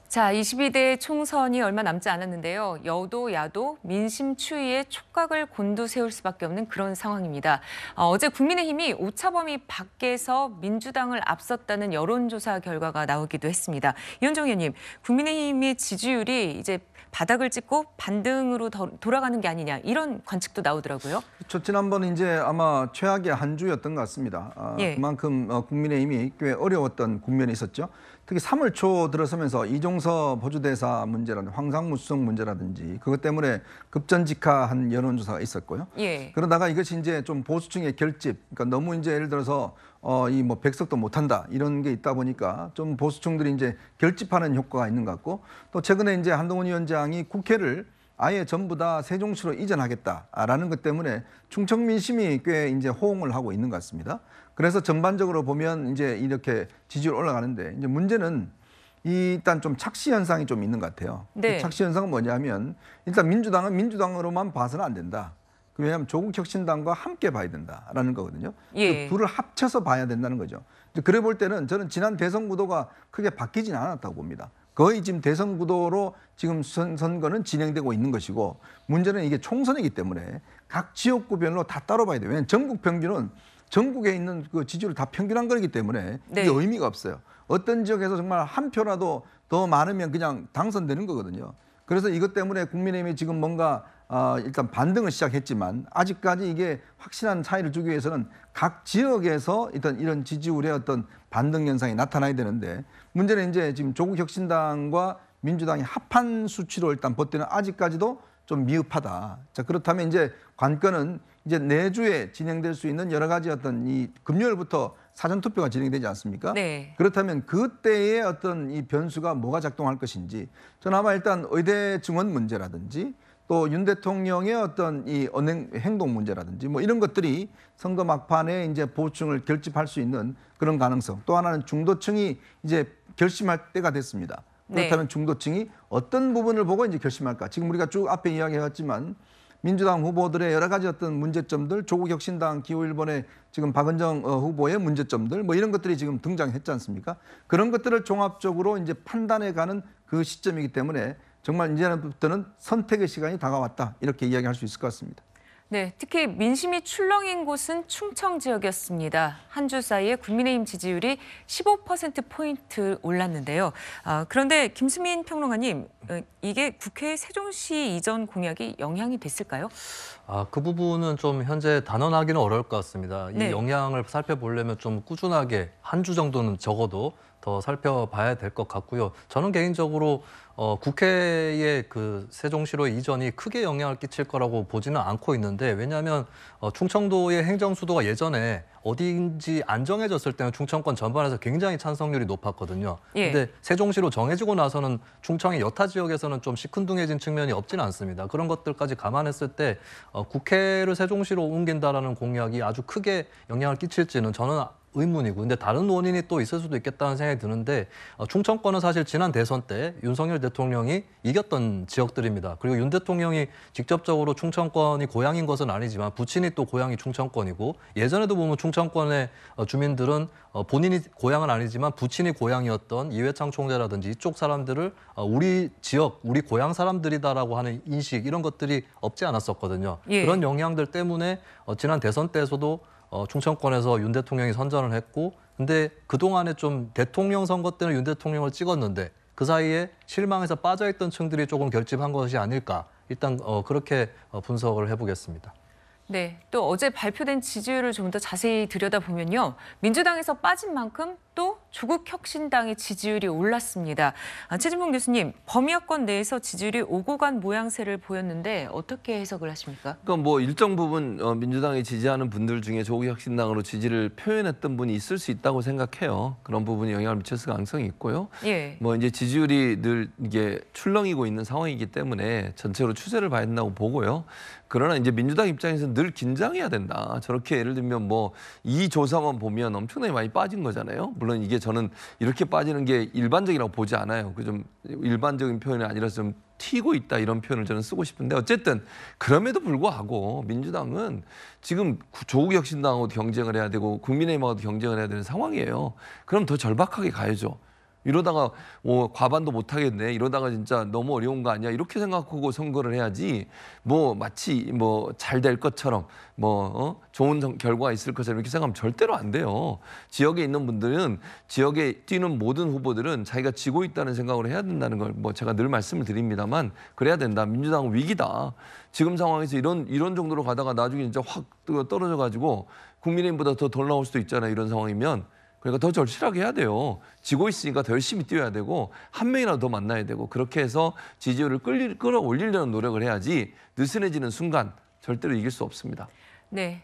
자, 22대 총선이 얼마 남지 않았는데요. 여도 야도 민심 추이에 촉각을 곤두세울 수밖에 없는 그런 상황입니다. 어제 국민의힘이 오차범위 밖에서 민주당을 앞섰다는 여론조사 결과가 나오기도 했습니다. 이현정 의원님, 국민의힘의 지지율이 이제 바닥을 찍고 반등으로 돌아가는 게 아니냐 이런 관측도 나오더라고요. 그렇죠. 지난번 이제 아마 최악의 한 주였던 것 같습니다. 예. 그만큼 국민의힘이 꽤 어려웠던 국면이 있었죠. 특히 3월 초 들어서면서 이종서 보조대사 문제라든지 황상무 수석 문제라든지 그것 때문에 급전직하한 여론조사가 있었고요. 예. 그러다가 이것이 이제 좀 보수층의 결집, 그러니까 너무 이제 예를 들어서 이 뭐 백석도 못한다 이런 게 있다 보니까 좀 보수층들이 이제 결집하는 효과가 있는 것 같고, 또 최근에 이제 한동훈 위원장이 국회를 아예 전부 다 세종시로 이전하겠다라는 것 때문에 충청 민심이 꽤 이제 호응을 하고 있는 것 같습니다. 그래서 전반적으로 보면 이제 이렇게 지지율 올라가는데, 이제 문제는 일단 좀 착시 현상이 좀 있는 것 같아요. 네. 그 착시 현상은 뭐냐면, 일단 민주당은 민주당으로만 봐서는 안 된다. 왜냐하면 조국혁신당과 함께 봐야 된다라는 거거든요. 예. 그 둘을 합쳐서 봐야 된다는 거죠. 그래 볼 때는 저는 지난 대선 구도가 크게 바뀌지는 않았다고 봅니다. 거의 지금 대선 구도로 지금 선거는 진행되고 있는 것이고, 문제는 이게 총선이기 때문에 각 지역구별로 다 따로 봐야 돼요. 왜냐하면 전국 평균은 전국에 있는 그 지지율을 다 평균한 거기 때문에 네. 이게 의미가 없어요. 어떤 지역에서 정말 한 표라도 더 많으면 그냥 당선되는 거거든요. 그래서 이것 때문에 국민의힘이 지금 뭔가 일단 반등을 시작했지만 아직까지 이게 확실한 차이를 주기 위해서는 각 지역에서 일단 이런 지지율의 어떤 반등 현상이 나타나야 되는데, 문제는 이제 지금 조국혁신당과 민주당이 합한 수치로 일단 볼 때는 아직까지도 좀 미흡하다. 자, 그렇다면 이제 관건은 이제 내주에 진행될 수 있는 여러 가지 어떤 이 금요일부터 사전투표가 진행되지 않습니까? 네. 그렇다면 그때의 어떤 이 변수가 뭐가 작동할 것인지, 저는 아마 일단 의대 증원 문제라든지 또 윤 대통령의 어떤 이 언행 행동 문제라든지 뭐 이런 것들이 선거 막판에 이제 보수층을 결집할 수 있는 그런 가능성, 또 하나는 중도층이 이제 결심할 때가 됐습니다. 그렇다면 네. 중도층이 어떤 부분을 보고 이제 결심할까? 지금 우리가 쭉 앞에 이야기해왔지만 민주당 후보들의 여러 가지 어떤 문제점들, 조국혁신당 기호1번의 지금 박은정 후보의 문제점들, 뭐 이런 것들이 지금 등장했지 않습니까? 그런 것들을 종합적으로 이제 판단해가는 그 시점이기 때문에 정말 이제부터는 선택의 시간이 다가왔다, 이렇게 이야기할 수 있을 것 같습니다. 네, 특히 민심이 출렁인 곳은 충청 지역이었습니다. 한 주 사이에 국민의힘 지지율이 15%포인트 올랐는데요. 그런데 김수민 평론가님, 이게 국회 세종시 이전 공약이 영향이 됐을까요? 그 부분은 좀 현재 단언하기는 어려울 것 같습니다. 네. 이 영향을 살펴보려면 좀 꾸준하게 한 주 정도는 적어도 더 살펴봐야 될 것 같고요. 저는 개인적으로 국회의 그 세종시로 이전이 크게 영향을 끼칠 거라고 보지는 않고 있는데, 왜냐하면 충청도의 행정 수도가 예전에 어디인지 안 정해졌을 때는 충청권 전반에서 굉장히 찬성률이 높았거든요. 예. 근데 세종시로 정해지고 나서는 충청의 여타 지역에서는 좀 시큰둥해진 측면이 없지는 않습니다. 그런 것들까지 감안했을 때 국회를 세종시로 옮긴다라는 공약이 아주 크게 영향을 끼칠지는 저는 의문이고, 근데 다른 원인이 또 있을 수도 있겠다는 생각이 드는데, 충청권은 사실 지난 대선 때 윤석열 대통령이 이겼던 지역들입니다. 그리고 윤 대통령이 직접적으로 충청권이 고향인 것은 아니지만 부친이 또 고향이 충청권이고, 예전에도 보면 충청권의 주민들은 본인이 고향은 아니지만 부친이 고향이었던 이회창 총재라든지 이쪽 사람들을 우리 지역, 우리 고향 사람들이다라고 하는 인식, 이런 것들이 없지 않았었거든요. 예. 그런 영향들 때문에 지난 대선 때에서도 충청권에서 윤 대통령이 선전을 했고, 근데 그동안에 좀 대통령 선거 때는 윤 대통령을 찍었는데 그 사이에 실망해서 빠져있던 층들이 조금 결집한 것이 아닐까, 일단 그렇게 분석을 해보겠습니다. 네, 또 어제 발표된 지지율을 좀 더 자세히 들여다보면요. 민주당에서 빠진 만큼 또 조국혁신당의 지지율이 올랐습니다. 최진봉 교수님, 범여권 내에서 지지율이 오고 간 모양새를 보였는데 어떻게 해석을 하십니까? 그러니까 뭐 일정 부분 민주당이 지지하는 분들 중에 조국혁신당으로 지지를 표현했던 분이 있을 수 있다고 생각해요. 그런 부분이 영향을 미쳤을 가능성이 있고요. 예. 뭐 이제 지지율이 늘 이게 출렁이고 있는 상황이기 때문에 전체로 추세를 봐야 된다고 보고요. 그러나 이제 민주당 입장에서는 늘 긴장해야 된다. 저렇게 예를 들면 뭐 이 조사만 보면 엄청나게 많이 빠진 거잖아요. 물론 이게 저는 이렇게 빠지는 게 일반적이라고 보지 않아요. 그 좀 일반적인 표현이 아니라서 좀 튀고 있다, 이런 표현을 저는 쓰고 싶은데, 어쨌든 그럼에도 불구하고 민주당은 지금 조국혁신당하고도 경쟁을 해야 되고 국민의힘하고도 경쟁을 해야 되는 상황이에요. 그럼 더 절박하게 가야죠. 이러다가 과반도 못 하겠네. 이러다가 진짜 너무 어려운 거 아니야. 이렇게 생각하고 선거를 해야지 뭐 마치 뭐 잘 될 것처럼 좋은 결과가 있을 것처럼 이렇게 생각하면 절대로 안 돼요. 지역에 있는 분들은 지역에 뛰는 모든 후보들은 자기가 지고 있다는 생각으로 해야 된다는 걸 뭐 제가 늘 말씀을 드립니다만 그래야 된다. 민주당은 위기다. 지금 상황에서 이런 정도로 가다가 나중에 진짜 확 떨어져 가지고 국민의힘보다 더 덜 나올 수도 있잖아요. 이런 상황이면. 그러니까 더 절실하게 해야 돼요. 지고 있으니까 더 열심히 뛰어야 되고 한 명이라도 더 만나야 되고 그렇게 해서 지지율을 끌어올리려는 노력을 해야지 느슨해지는 순간 절대로 이길 수 없습니다. 네.